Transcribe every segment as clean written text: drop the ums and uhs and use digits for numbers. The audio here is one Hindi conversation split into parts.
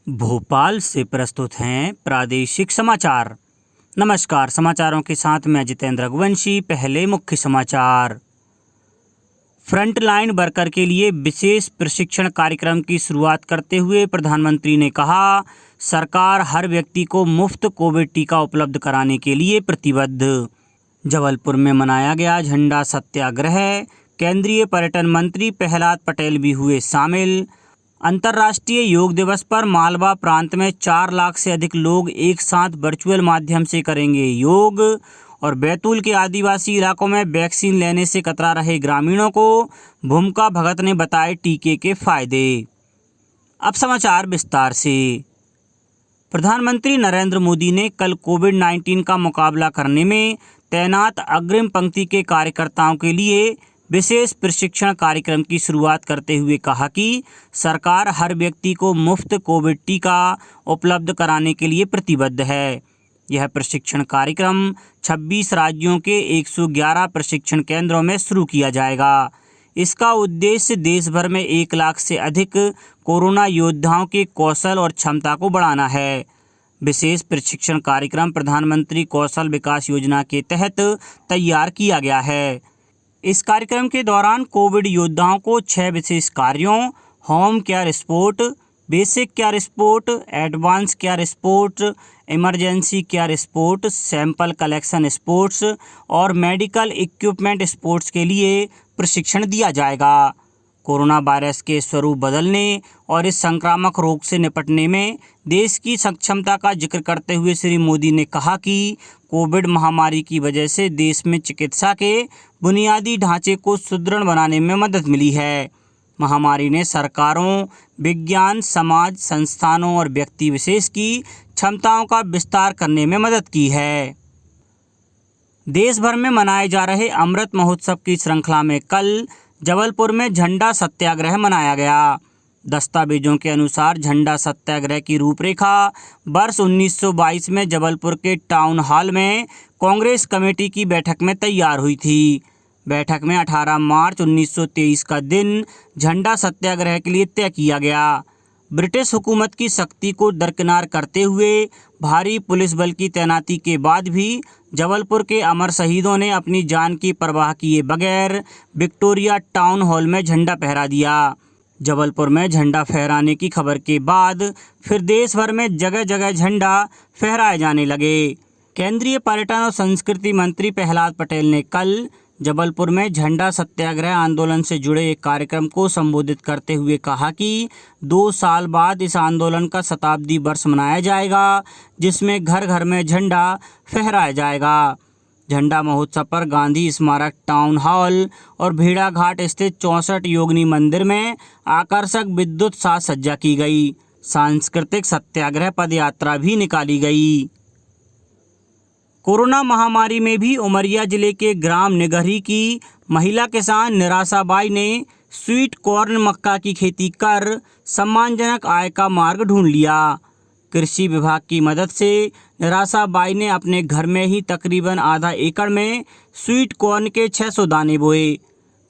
भोपाल से प्रस्तुत हैं प्रादेशिक समाचार। नमस्कार, समाचारों के साथ मैं जितेंद्र रघुवंशी। पहले मुख्य समाचार। फ्रंटलाइन वर्कर के लिए विशेष प्रशिक्षण कार्यक्रम की शुरुआत करते हुए प्रधानमंत्री ने कहा, सरकार हर व्यक्ति को मुफ्त कोविड टीका उपलब्ध कराने के लिए प्रतिबद्ध। जबलपुर में मनाया गया झंडा सत्याग्रह, केंद्रीय पर्यटन मंत्री प्रहलाद पटेल भी हुए शामिल। अंतर्राष्ट्रीय योग दिवस पर मालवा प्रांत में 4 लाख से अधिक लोग एक साथ वर्चुअल माध्यम से करेंगे योग। और बैतूल के आदिवासी इलाकों में वैक्सीन लेने से कतरा रहे ग्रामीणों को भूमिका भगत ने बताए टीके के फायदे। अब समाचार विस्तार से। प्रधानमंत्री नरेंद्र मोदी ने कल कोविड-19 का मुकाबला करने में तैनात अग्रिम पंक्ति के कार्यकर्ताओं के लिए विशेष प्रशिक्षण कार्यक्रम की शुरुआत करते हुए कहा कि सरकार हर व्यक्ति को मुफ्त कोविड टीका उपलब्ध कराने के लिए प्रतिबद्ध है। यह प्रशिक्षण कार्यक्रम 26 राज्यों के 111 प्रशिक्षण केंद्रों में शुरू किया जाएगा। इसका उद्देश्य देश भर में 1 लाख से अधिक कोरोना योद्धाओं के कौशल और क्षमता को बढ़ाना है। विशेष प्रशिक्षण कार्यक्रम प्रधानमंत्री कौशल विकास योजना के तहत तैयार किया गया है। इस कार्यक्रम के दौरान कोविड योद्धाओं को 6 विशेष कार्यों home care support, basic care support, advance care support, emergency care support, sample collection supports और मेडिकल इक्विपमेंट सपोर्ट्स के लिए प्रशिक्षण दिया जाएगा। कोरोना वायरस के स्वरूप बदलने और इस संक्रामक रोग से निपटने में देश की सक्षमता का जिक्र करते हुए श्री मोदी ने कहा कि कोविड महामारी की वजह से देश में चिकित्सा के बुनियादी ढांचे को सुदृढ़ बनाने में मदद मिली है। महामारी ने सरकारों, विज्ञान, समाज, संस्थानों और व्यक्ति विशेष की क्षमताओं का विस्तार करने में मदद की है। देश भर में मनाए जा रहे अमृत महोत्सव की श्रृंखला में कल जबलपुर में झंडा सत्याग्रह मनाया गया। दस्तावेजों के अनुसार झंडा सत्याग्रह की रूपरेखा वर्ष 1922 में जबलपुर के टाउन हॉल में कांग्रेस कमेटी की बैठक में तैयार हुई थी। बैठक में 18 मार्च 1923 का दिन झंडा सत्याग्रह के लिए तय किया गया। ब्रिटिश हुकूमत की सख्ती को दरकिनार करते हुए भारी पुलिस बल की तैनाती के बाद भी जबलपुर के अमर शहीदों ने अपनी जान की परवाह किए बगैर विक्टोरिया टाउन हॉल में झंडा फहरा दिया। जबलपुर में झंडा फहराने की खबर के बाद फिर देश भर में जगह जगह झंडा फहराए जाने लगे। केंद्रीय पर्यटन और संस्कृति मंत्री प्रहलाद पटेल ने कल जबलपुर में झंडा सत्याग्रह आंदोलन से जुड़े एक कार्यक्रम को संबोधित करते हुए कहा कि 2 साल बाद इस आंदोलन का शताब्दी वर्ष मनाया जाएगा, जिसमें घर घर में झंडा फहराया जाएगा। झंडा महोत्सव पर गांधी स्मारक टाउन हॉल और भेड़ाघाट स्थित 64 योगिनी मंदिर में आकर्षक विद्युत साज सज्जा की गई। सांस्कृतिक सत्याग्रह पद यात्रा भी निकाली गई। कोरोना महामारी में भी उमरिया जिले के ग्राम निगहरी की महिला किसान निराशाबाई ने स्वीट कॉर्न मक्का की खेती कर सम्मानजनक आय का मार्ग ढूंढ लिया। कृषि विभाग की मदद से निराशाबाई ने अपने घर में ही तकरीबन आधा एकड़ में स्वीट कॉर्न के 600 दाने बोए।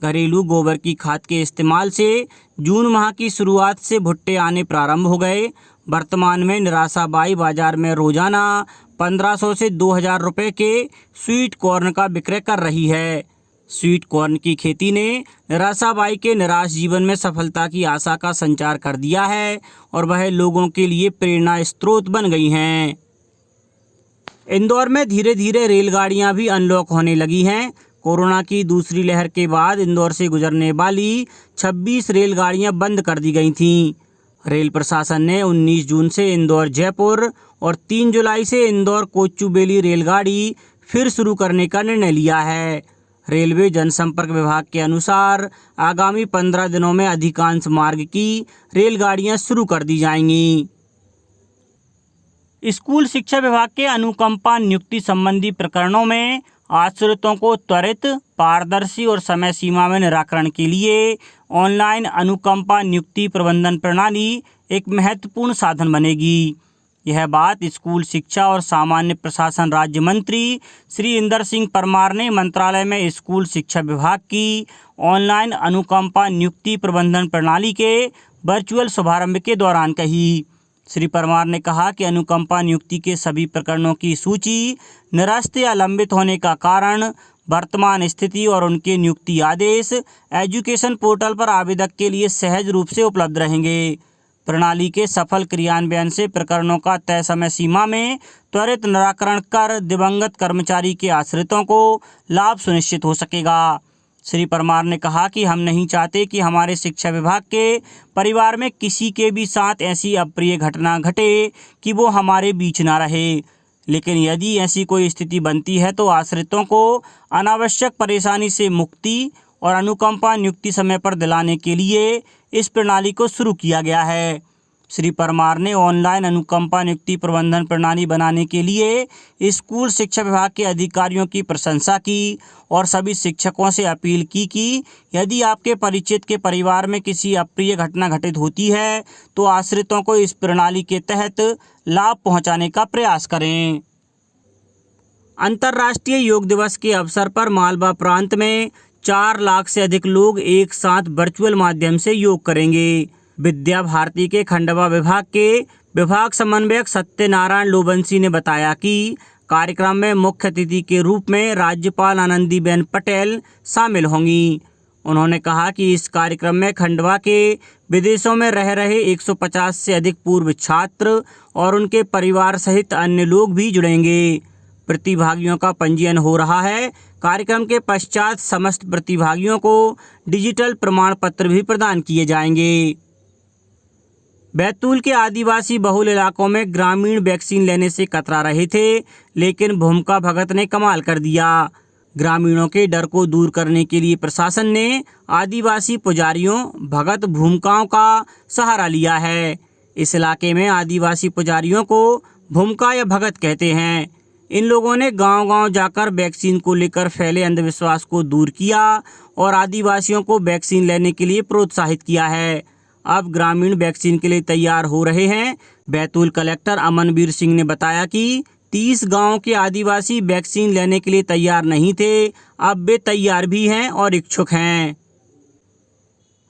घरेलू गोबर की खाद के इस्तेमाल से जून माह की शुरुआत से भुट्टे आने प्रारंभ हो गए। वर्तमान में निराशाबाई बाजार में रोजाना 1500 से 2000 रुपये के स्वीट कॉर्न का विक्रय कर रही है। स्वीट कॉर्न की खेती ने निराशाबाई के निराश जीवन में सफलता की आशा का संचार कर दिया है और वह लोगों के लिए प्रेरणा स्रोत बन गई हैं। इंदौर में धीरे धीरे रेलगाड़ियां भी अनलॉक होने लगी हैं। कोरोना की दूसरी लहर के बाद इंदौर से गुजरने वाली 26 रेलगाड़ियां बंद कर दी गई थीं। रेल प्रशासन ने 19 जून से इंदौर जयपुर और 3 जुलाई से इंदौर कोचुवेली रेलगाड़ी फिर शुरू करने का निर्णय लिया है। रेलवे जनसंपर्क विभाग के अनुसार आगामी 15 दिनों में अधिकांश मार्ग की रेलगाड़ियां शुरू कर दी जाएंगी। स्कूल शिक्षा विभाग के अनुकंपा नियुक्ति संबंधी प्रकरणों में आश्रितों को त्वरित, पारदर्शी और समय सीमा में निराकरण के लिए ऑनलाइन अनुकंपा नियुक्ति प्रबंधन प्रणाली एक महत्वपूर्ण साधन बनेगी। यह बात स्कूल शिक्षा और सामान्य प्रशासन राज्य मंत्री श्री इंदर सिंह परमार ने मंत्रालय में स्कूल शिक्षा विभाग की ऑनलाइन अनुकंपा नियुक्ति प्रबंधन प्रणाली के वर्चुअल शुभारंभ के दौरान कही। श्री परमार ने कहा कि अनुकंपा नियुक्ति के सभी प्रकरणों की सूची, निरस्त या लंबित होने का कारण, वर्तमान स्थिति और उनके नियुक्ति आदेश एजुकेशन पोर्टल पर आवेदक के लिए सहज रूप से उपलब्ध रहेंगे। प्रणाली के सफल क्रियान्वयन से प्रकरणों का तय समय सीमा में त्वरित निराकरण कर दिवंगत कर्मचारी के आश्रितों को लाभ सुनिश्चित हो सकेगा। श्री परमार ने कहा कि हम नहीं चाहते कि हमारे शिक्षा विभाग के परिवार में किसी के भी साथ ऐसी अप्रिय घटना घटे कि वो हमारे बीच ना रहे, लेकिन यदि ऐसी कोई स्थिति बनती है तो आश्रितों को अनावश्यक परेशानी से मुक्ति और अनुकंपा नियुक्ति समय पर दिलाने के लिए इस प्रणाली को शुरू किया गया है। श्री परमार ने ऑनलाइन अनुकंपा नियुक्ति प्रबंधन प्रणाली बनाने के लिए स्कूल शिक्षा विभाग के अधिकारियों की प्रशंसा की और सभी शिक्षकों से अपील की कि यदि आपके परिचित के परिवार में किसी अप्रिय घटना घटित होती है तो आश्रितों को इस प्रणाली के तहत लाभ पहुंचाने का प्रयास करें। अंतर्राष्ट्रीय योग दिवस के अवसर पर मालवा प्रांत में 4 लाख से अधिक लोग एक साथ वर्चुअल माध्यम से योग करेंगे। विद्या भारती के खंडवा विभाग के विभाग समन्वयक सत्यनारायण लोबंसी ने बताया कि कार्यक्रम में मुख्य अतिथि के रूप में राज्यपाल आनंदीबेन पटेल शामिल होंगी। उन्होंने कहा कि इस कार्यक्रम में खंडवा के विदेशों में रह रहे 150 से अधिक पूर्व छात्र और उनके परिवार सहित अन्य लोग भी जुड़ेंगे। प्रतिभागियों का पंजीयन हो रहा है। कार्यक्रम के पश्चात समस्त प्रतिभागियों को डिजिटल प्रमाण पत्र भी प्रदान किए जाएंगे। बैतूल के आदिवासी बहुल इलाकों में ग्रामीण वैक्सीन लेने से कतरा रहे थे, लेकिन भूमिका भगत ने कमाल कर दिया। ग्रामीणों के डर को दूर करने के लिए प्रशासन ने आदिवासी पुजारियों भगत भूमिकाओं का सहारा लिया है। इस इलाके में आदिवासी पुजारियों को भूमिका या भगत कहते हैं। इन लोगों ने गांव-गांव जाकर वैक्सीन को लेकर फैले अंधविश्वास को दूर किया और आदिवासियों को वैक्सीन लेने के लिए प्रोत्साहित किया है। अब ग्रामीण वैक्सीन के लिए तैयार हो रहे हैं। बैतूल कलेक्टर अमनवीर सिंह ने बताया कि 30 गांव के आदिवासी वैक्सीन लेने के लिए तैयार नहीं थे, अब वे तैयार भी हैं और इच्छुक हैं।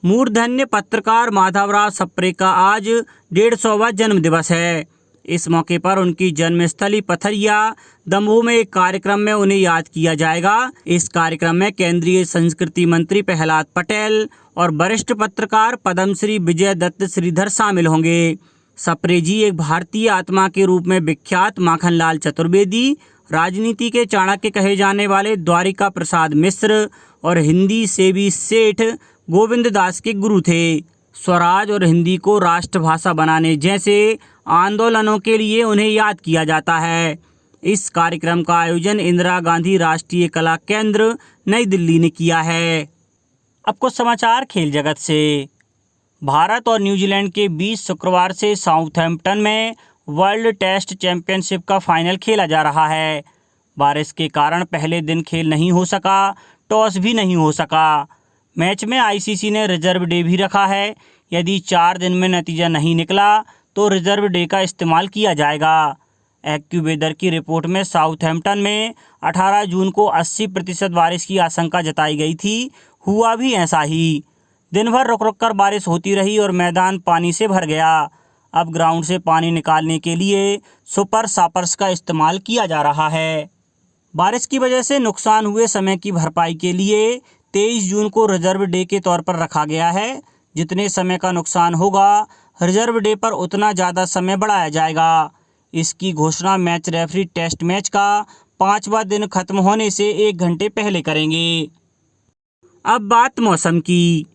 मूर्धन्य पत्रकार माधवराव सप्रे का आज 150वां जन्म दिवस है। इस मौके पर उनकी जन्मस्थली पथरिया दमोह में एक कार्यक्रम में उन्हें याद किया जाएगा। इस कार्यक्रम में केंद्रीय संस्कृति मंत्री प्रहलाद पटेल और वरिष्ठ पत्रकार पद्मश्री विजय दत्त श्रीधर शामिल होंगे। सप्रे जी एक भारतीय आत्मा के रूप में विख्यात माखनलाल चतुर्वेदी, राजनीति के चाणक्य कहे जाने वाले द्वारिका प्रसाद मिश्र और हिंदी सेवी सेठ गोविंद दास के गुरु थे। स्वराज और हिंदी को राष्ट्रभाषा बनाने जैसे आंदोलनों के लिए उन्हें याद किया जाता है। इस कार्यक्रम का आयोजन इंदिरा गांधी राष्ट्रीय कला केंद्र नई दिल्ली ने किया है। अब कुछ समाचार खेल जगत से। भारत और न्यूजीलैंड के बीच शुक्रवार से साउथहैम्पटन में वर्ल्ड टेस्ट चैंपियनशिप का फाइनल खेला जा रहा है। बारिश के कारण पहले दिन खेल नहीं हो सका, टॉस भी नहीं हो सका। मैच में आईसीसी ने रिजर्व डे भी रखा है। यदि 4 दिन में नतीजा नहीं निकला तो रिजर्व डे का इस्तेमाल किया जाएगा। एक्यूवेदर की रिपोर्ट में साउथहैम्पटन में 18 जून को 80% बारिश की आशंका जताई गई थी। हुआ भी ऐसा ही। दिन भर रुक रुक कर बारिश होती रही और मैदान पानी से भर गया। अब ग्राउंड से पानी निकालने के लिए सुपर सापर्स का इस्तेमाल किया जा रहा है। बारिश की वजह से नुकसान हुए समय की भरपाई के लिए 23 जून को रिजर्व डे के तौर पर रखा गया है। जितने समय का नुकसान होगा रिजर्व डे पर उतना ज़्यादा समय बढ़ाया जाएगा। इसकी घोषणा मैच रेफरी टेस्ट मैच का 5वां दिन खत्म होने से 1 घंटे पहले करेंगे। अब बात मौसम की।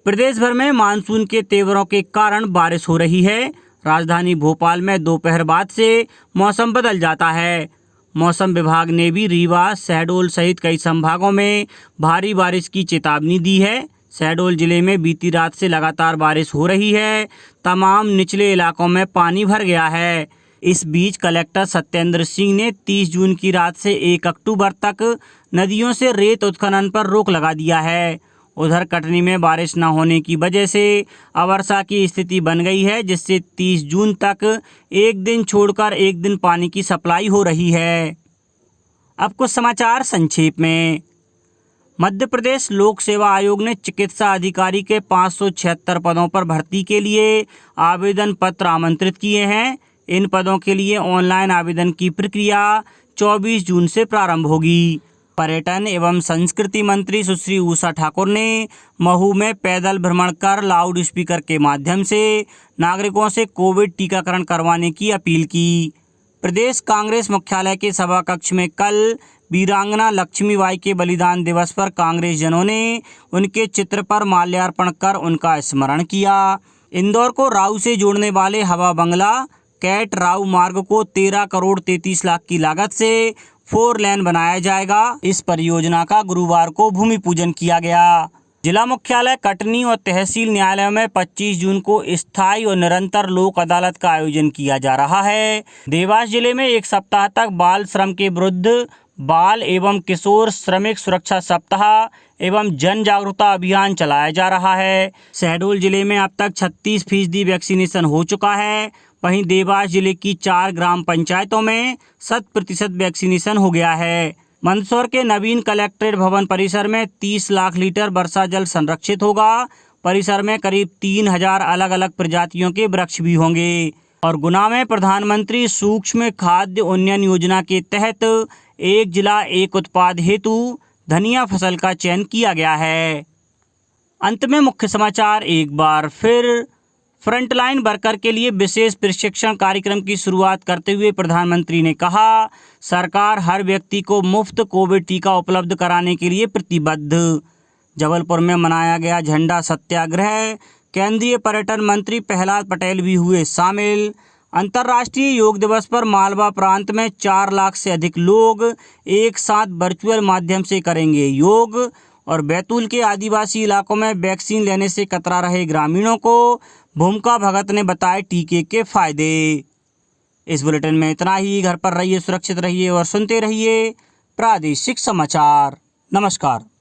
प्रदेश भर में मानसून के तेवरों के कारण बारिश हो रही है। राजधानी भोपाल में दोपहर बाद से मौसम बदल जाता है। मौसम विभाग ने भी रीवा, शहडोल सहित कई संभागों में भारी बारिश की चेतावनी दी है। शहडोल जिले में बीती रात से लगातार बारिश हो रही है। तमाम निचले इलाकों में पानी भर गया है। इस बीच कलेक्टर सत्येंद्र सिंह ने 30 जून की रात से 1 अक्टूबर तक नदियों से रेत उत्खनन पर रोक लगा दिया है। उधर कटनी में बारिश न होने की वजह से अवर्षा की स्थिति बन गई है, जिससे 30 जून तक एक दिन छोड़कर एक दिन पानी की सप्लाई हो रही है। अब कुछ समाचार संक्षेप में। मध्य प्रदेश लोक सेवा आयोग ने चिकित्सा अधिकारी के 576 पदों पर भर्ती के लिए आवेदन पत्र आमंत्रित किए हैं। इन पदों के लिए ऑनलाइन आवेदन की प्रक्रिया 24 जून से प्रारंभ होगी। पर्यटन एवं संस्कृति मंत्री सुश्री उषा ठाकुर ने महू में पैदल भ्रमण कर लाउड स्पीकर के माध्यम से नागरिकों से कोविड टीकाकरण करवाने की अपील की। प्रदेश कांग्रेस मुख्यालय के सभा कक्ष में कल वीरांगना लक्ष्मीबाई के बलिदान दिवस पर कांग्रेस जनों ने उनके चित्र पर माल्यार्पण कर उनका स्मरण किया। इंदौर को राऊ से जोड़ने वाले हवा बंगला कैट राऊ मार्ग को 13 करोड़ 33 लाख की लागत से 4 लेन बनाया जाएगा। इस परियोजना का गुरुवार को भूमि पूजन किया गया। जिला मुख्यालय कटनी और तहसील न्यायालय में 25 जून को स्थायी और निरंतर लोक अदालत का आयोजन किया जा रहा है। देवास जिले में एक सप्ताह तक बाल श्रम के विरुद्ध बाल एवं किशोर श्रमिक सुरक्षा सप्ताह एवं जन जागरूकता अभियान चलाया जा रहा है। शहडोल जिले में अब तक 36% वैक्सीनेशन हो चुका है। वहीं देवास जिले की 4 ग्राम पंचायतों में 100% वैक्सीनेशन हो गया है। मंदसौर के नवीन कलेक्ट्रेट भवन परिसर में 30 लाख लीटर वर्षा जल संरक्षित होगा। परिसर में करीब 3000 अलग अलग प्रजातियों के वृक्ष भी होंगे। और गुना में प्रधानमंत्री सूक्ष्म खाद्य उन्नयन योजना के तहत एक जिला एक उत्पाद हेतु धनिया फसल का चयन किया गया है। अंत में मुख्य समाचार एक बार फिर। फ्रंटलाइन वर्कर के लिए विशेष प्रशिक्षण कार्यक्रम की शुरुआत करते हुए प्रधानमंत्री ने कहा, सरकार हर व्यक्ति को मुफ्त कोविड टीका उपलब्ध कराने के लिए प्रतिबद्ध। जबलपुर में मनाया गया झंडा सत्याग्रह। केंद्रीय पर्यटन मंत्री प्रहलाद पटेल भी हुए शामिल। अंतर्राष्ट्रीय योग दिवस पर मालवा प्रांत में 4 लाख से अधिक लोग एक साथ वर्चुअल माध्यम से करेंगे योग। और बैतूल के आदिवासी इलाकों में वैक्सीन लेने से कतरा रहे ग्रामीणों को भूमिका भगत ने बताए टीके के फायदे। इस बुलेटिन में इतना ही। घर पर रहिए, सुरक्षित रहिए और सुनते रहिए प्रादेशिक समाचार। नमस्कार।